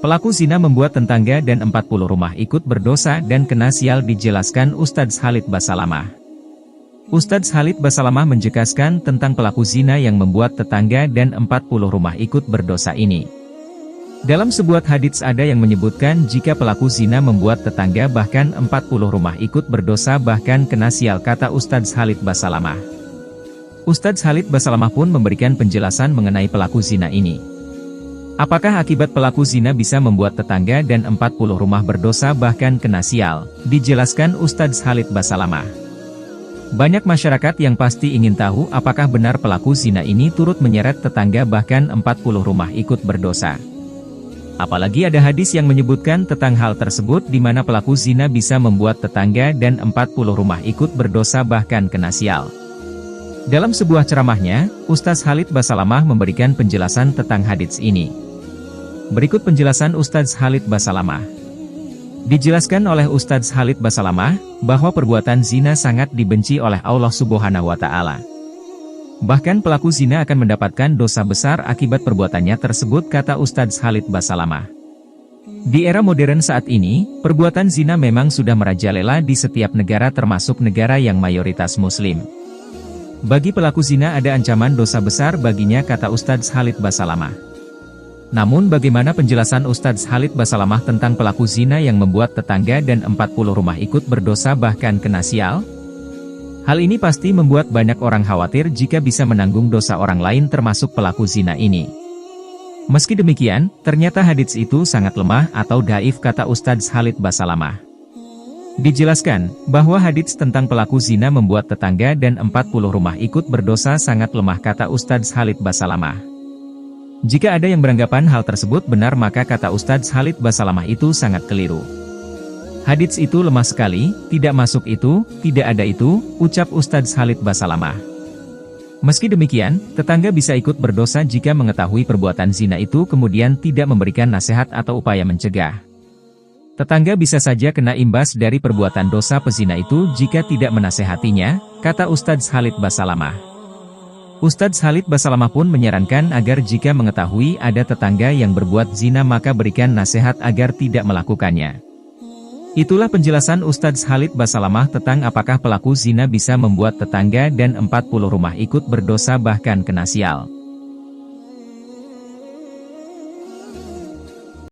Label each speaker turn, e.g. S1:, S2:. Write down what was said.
S1: Pelaku zina membuat tetangga dan 40 rumah ikut berdosa dan kena sial, dijelaskan Ustadz Khalid Basalamah. Ustadz Khalid Basalamah menjelaskan tentang pelaku zina yang membuat tetangga dan 40 rumah ikut berdosa ini. Dalam sebuah hadits ada yang menyebutkan jika pelaku zina membuat tetangga bahkan 40 rumah ikut berdosa bahkan kena sial, kata Ustadz Khalid Basalamah. Ustadz Khalid Basalamah pun memberikan penjelasan mengenai pelaku zina ini. Apakah akibat pelaku zina bisa membuat tetangga dan 40 rumah berdosa bahkan kena sial? Dijelaskan Ustadz Khalid Basalamah. Banyak masyarakat yang pasti ingin tahu apakah benar pelaku zina ini turut menyeret tetangga bahkan 40 rumah ikut berdosa. Apalagi ada hadis yang menyebutkan tentang hal tersebut di mana pelaku zina bisa membuat tetangga dan 40 rumah ikut berdosa bahkan kena sial. Dalam sebuah ceramahnya, Ustadz Khalid Basalamah memberikan penjelasan tentang hadits ini. Berikut penjelasan Ustadz Khalid Basalamah. Dijelaskan oleh Ustadz Khalid Basalamah, bahwa perbuatan zina sangat dibenci oleh Allah Subhanahu wa Ta'ala. Bahkan pelaku zina akan mendapatkan dosa besar akibat perbuatannya tersebut, kata Ustadz Khalid Basalamah. Di era modern saat ini, perbuatan zina memang sudah merajalela di setiap negara termasuk negara yang mayoritas Muslim. Bagi pelaku zina ada ancaman dosa besar baginya, kata Ustadz Khalid Basalamah. Namun bagaimana penjelasan Ustadz Khalid Basalamah tentang pelaku zina yang membuat tetangga dan 40 rumah ikut berdosa bahkan kena sial? Hal ini pasti membuat banyak orang khawatir jika bisa menanggung dosa orang lain termasuk pelaku zina ini. Meski demikian, ternyata hadits itu sangat lemah atau dhaif, kata Ustadz Khalid Basalamah. Dijelaskan, bahwa hadits tentang pelaku zina membuat tetangga dan 40 rumah ikut berdosa sangat lemah, kata Ustadz Khalid Basalamah. Jika ada yang beranggapan hal tersebut benar maka kata Ustadz Khalid Basalamah itu sangat keliru. Hadits itu lemah sekali, tidak masuk itu, tidak ada itu, ucap Ustadz Khalid Basalamah. Meski demikian, tetangga bisa ikut berdosa jika mengetahui perbuatan zina itu kemudian tidak memberikan nasihat atau upaya mencegah. Tetangga bisa saja kena imbas dari perbuatan dosa pezina itu jika tidak menasehatinya, kata Ustadz Khalid Basalamah. Ustadz Khalid Basalamah pun menyarankan agar jika mengetahui ada tetangga yang berbuat zina maka berikan nasihat agar tidak melakukannya. Itulah penjelasan Ustadz Khalid Basalamah tentang apakah pelaku zina bisa membuat tetangga dan 40 rumah ikut berdosa bahkan kena sial.